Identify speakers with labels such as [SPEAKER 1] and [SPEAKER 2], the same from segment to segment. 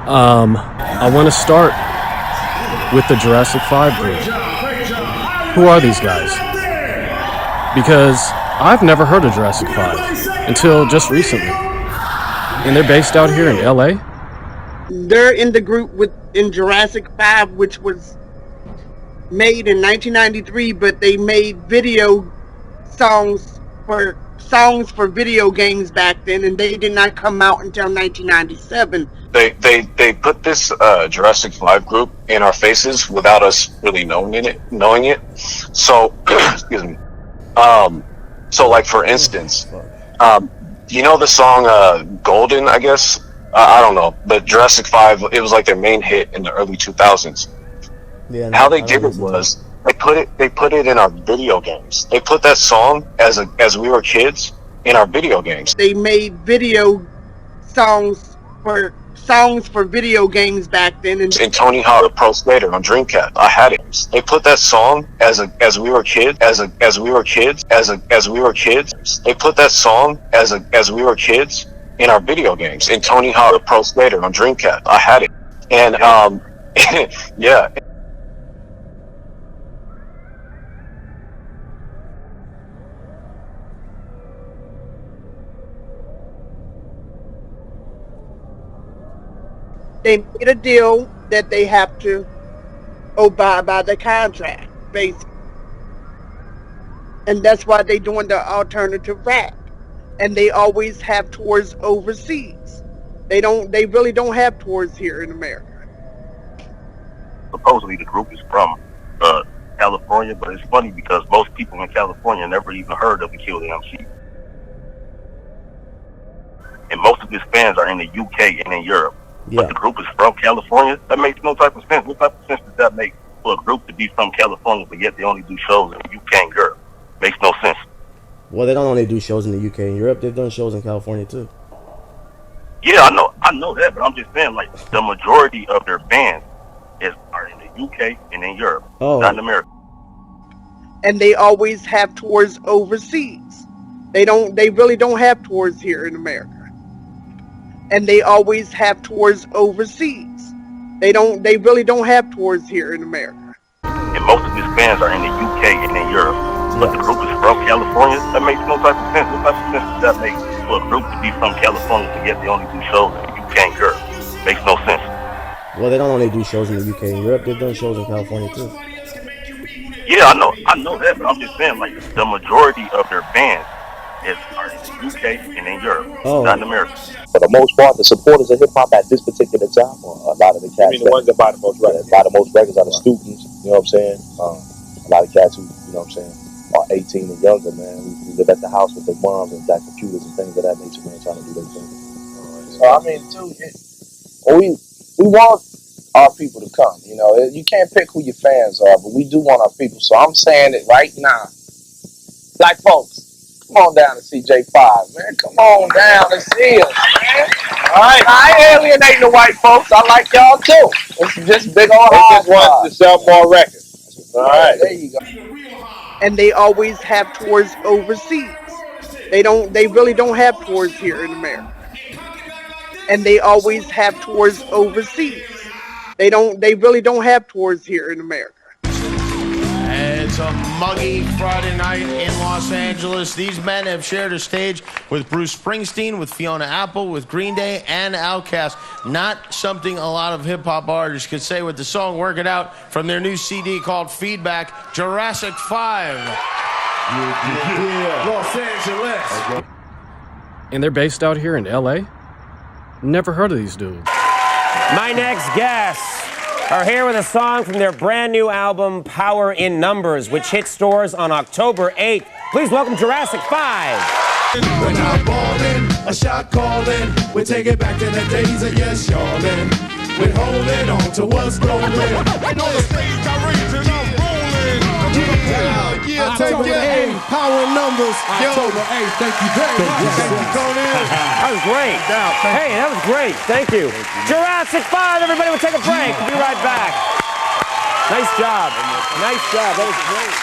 [SPEAKER 1] I want to start with the Jurassic 5 group. Who are these guys? Because I've never heard of Jurassic 5 until just recently. And they're based out here in LA?
[SPEAKER 2] They're in the group in Jurassic 5, which was made in 1993, but they made songs for video games back then, and they did not come out until 1997.
[SPEAKER 3] They put this Jurassic 5 group in our faces without us really knowing it. So excuse me. So like for instance, you know the song Golden, I guess? I don't know, but Jurassic 5, it was like their main hit in the early 2000s. Yeah, how they did it was they put it in our video games. They put that song as we were kids in our video games.
[SPEAKER 2] They made songs for video games back then, and
[SPEAKER 3] Tony Hawk, the Pro Skater on Dreamcast, I had it. They put that song as we were kids. They put that song as we were kids in our video games. In Tony Hawk, the Pro Skater on Dreamcast, I had it, and yeah.
[SPEAKER 2] They made a deal that they have to abide by the contract, basically. And that's why they're doing the alternative rap. And they always have tours overseas. They really don't have tours here in America.
[SPEAKER 4] Supposedly the group is from California, but it's funny because most people in California never even heard of the Kill the MC. And most of his fans are in the UK and in Europe. Yeah. But the group is from California. That makes no type of sense. What type of sense does that make for a group to be from California, but yet they only do shows in the UK and Europe? Makes no sense.
[SPEAKER 5] Well, they don't only do shows in the UK and Europe. They've done shows in California too.
[SPEAKER 4] Yeah, I know that, but I'm just saying, like, the majority of their fans are in the UK and in Europe, not in America.
[SPEAKER 2] And they always have tours overseas. They really don't have tours here in America. And they always have tours overseas. They really don't have tours here in America.
[SPEAKER 4] And most of his fans are in the UK and in Europe. But the group is from California. That makes no type of sense. What type of sense does that make for a group to be from California, but yet they only do shows in the UK and Europe? Makes no sense.
[SPEAKER 5] Well, they don't only do shows in the UK and Europe. They've done shows in California too.
[SPEAKER 4] Yeah, I know that, but I'm just saying, like, the majority of their fans are in the UK and in Europe, not in America.
[SPEAKER 6] For the most part, the supporters of hip hop at this particular time, a lot of the cats,
[SPEAKER 7] the ones that buy the most records,
[SPEAKER 6] are the students. You know what I'm saying? A lot of cats who, you know what I'm saying, are 18 and younger, man. We live at the house with their moms and got computers and things of that nature, man, trying to do their thing.
[SPEAKER 7] So I mean, too, we want our people to come. You know, you can't pick who your fans are, but we do want our people. So I'm saying it right now, black folks. Come on down to CJ5, man. Come on down and see us, man. All right, I ain't alienating the white folks. I like y'all too. It's just big old
[SPEAKER 6] They just want to sell more records.
[SPEAKER 7] All right, there you go.
[SPEAKER 2] And they always have tours overseas. They really don't have tours here in America. And they always have tours overseas. They really don't have tours here in America.
[SPEAKER 8] It's a muggy Friday night in Los Angeles. These men have shared a stage with Bruce Springsteen, with Fiona Apple, with Green Day, and Outkast. Not something a lot of hip-hop artists could say with the song Work It Out from their new CD called Feedback, Jurassic 5. Yeah. Los Angeles.
[SPEAKER 1] Okay. And they're based out here in LA? Never heard of these dudes.
[SPEAKER 9] My next guests are here with a song from their brand new album, Power in Numbers, which hit stores on October 8th. Please welcome Jurassic 5.
[SPEAKER 10] We're not balling, a shot calling. We take it back to the days of yes, y'allin'. We're holding on to what's going. On the stage, I'm reaching, I'm rolling. Yeah, October 8th, Power in Numbers. October 8th, thank you very much. Thank you, Conan.
[SPEAKER 9] That was great. Hey, that was great. Thank you. Jurassic 5, everybody, we'll take a break. We'll be right back. Nice job. Nice job. That was great.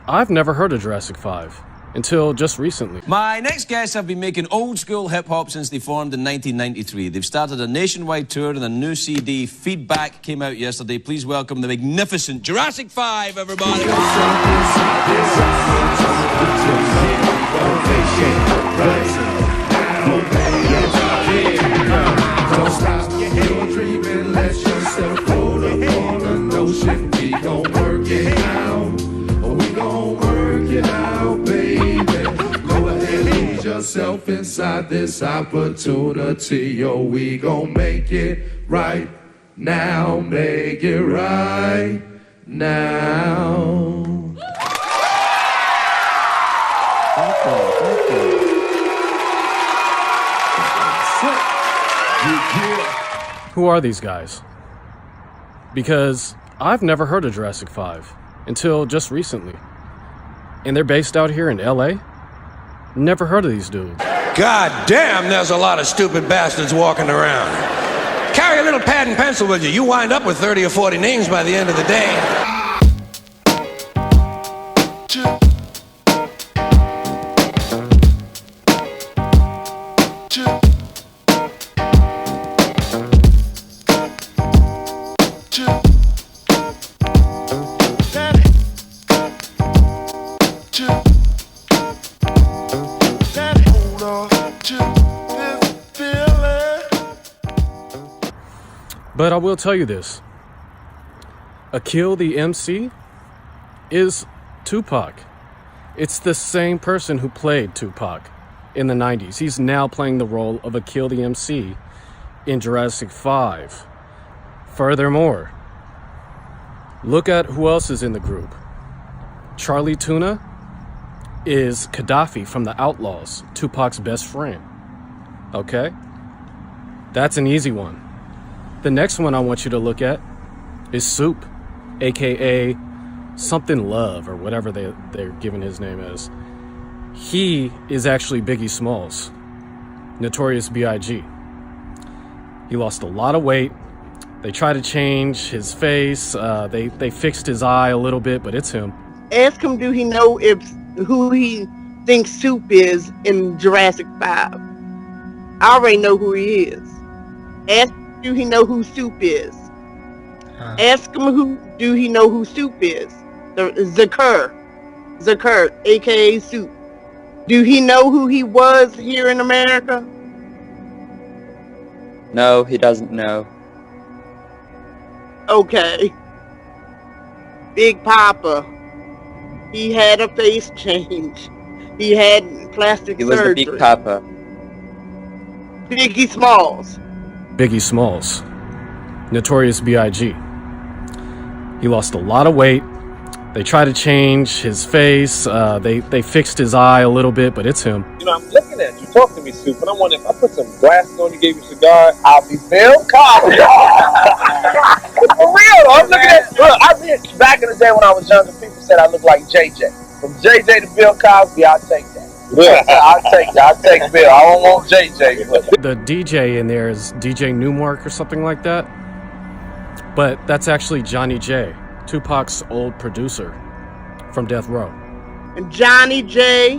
[SPEAKER 1] I've never heard of Jurassic 5. until just recently.
[SPEAKER 11] My next guests have been making old school hip hop since they formed in 1993. They've started a nationwide tour and a new CD, Feedback, came out yesterday. Please welcome the magnificent Jurassic 5, everybody.
[SPEAKER 10] Don't stop your dreaming, let yourself float upon an ocean. We gon' work it out, we gon' work it out, baby. Go ahead, lose yourself inside this opportunity, yo. We gon' make it right now, make it right now.
[SPEAKER 1] Who are these guys? Because I've never heard of Jurassic 5 until just recently. And they're based out here in LA? Never heard of these dudes.
[SPEAKER 12] God damn, there's a lot of stupid bastards walking around. Carry a little pad and pencil with you. You wind up with 30 or 40 names by the end of the day.
[SPEAKER 1] But I will tell you this. Akil the MC is Tupac. It's the same person who played Tupac in the 90s. He's now playing the role of Akil the MC in Jurassic 5. Furthermore, look at who else is in the group. Charlie Tuna is Gaddafi from the Outlaws, Tupac's best friend. Okay? That's an easy one. The next one I want you to look at is Soup, aka something Love, or whatever they're giving his name as. He is actually Biggie Smalls, Notorious B.I.G. He lost a lot of weight. They tried to change his face. They fixed his eye a little bit, but it's him.
[SPEAKER 2] Ask him, do he know who he thinks Soup is in Jurassic 5? I already know who he is. Ask him, do he know who Soup is? Ask him, do he know who Soup is? Zakur, aka Soup. Do he know who he was here in America?
[SPEAKER 13] No, he doesn't know.
[SPEAKER 2] Okay. Big Papa. He had a face change. He had plastic surgery.
[SPEAKER 13] He was the Big Papa.
[SPEAKER 2] Biggie Smalls.
[SPEAKER 1] Biggie Smalls, Notorious B.I.G. He lost a lot of weight. They tried to change his face. They fixed his eye a little bit, but it's him.
[SPEAKER 6] You know, I'm looking at you, talking to me, Soup, and I wonder if I put some glasses on you, gave you a cigar, I'll be Bill Cosby. For real, I'm looking at. Look, I mean, back in the day when I was younger, people said I look like JJ. From JJ to Bill Cosby, I'll take that. I'll take Bill. I don't want JJ. But.
[SPEAKER 1] The DJ in there is DJ Newmark or something like that. But that's actually Johnny J, Tupac's old producer from Death Row.
[SPEAKER 2] And Johnny J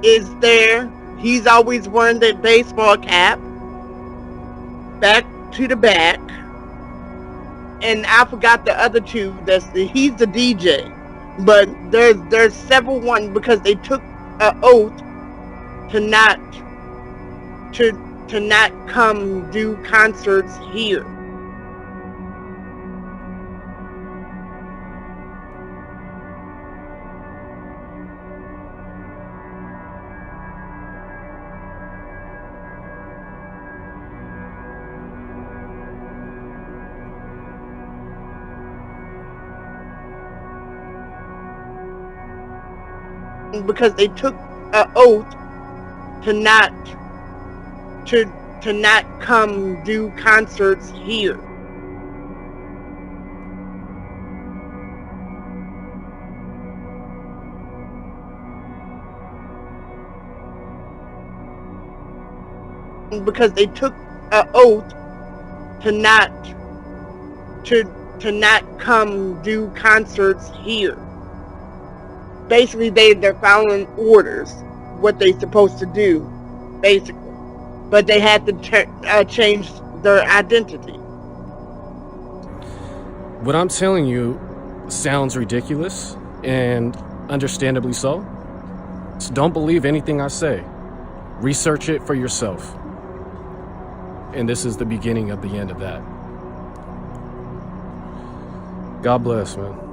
[SPEAKER 2] is there. He's always wearing that baseball cap. Back to the back. And I forgot the other two. He's the DJ. But there's several ones because they took an oath to not come do concerts here. Because they took an oath to not come do concerts here. Because they took an oath to not come do concerts here. basically they're following orders, what they're supposed to do, basically. But they had to change their identity.
[SPEAKER 1] What I'm telling you sounds ridiculous, and understandably so. So don't believe anything I say. Research it for yourself. And this is the beginning of the end of that. God bless, man.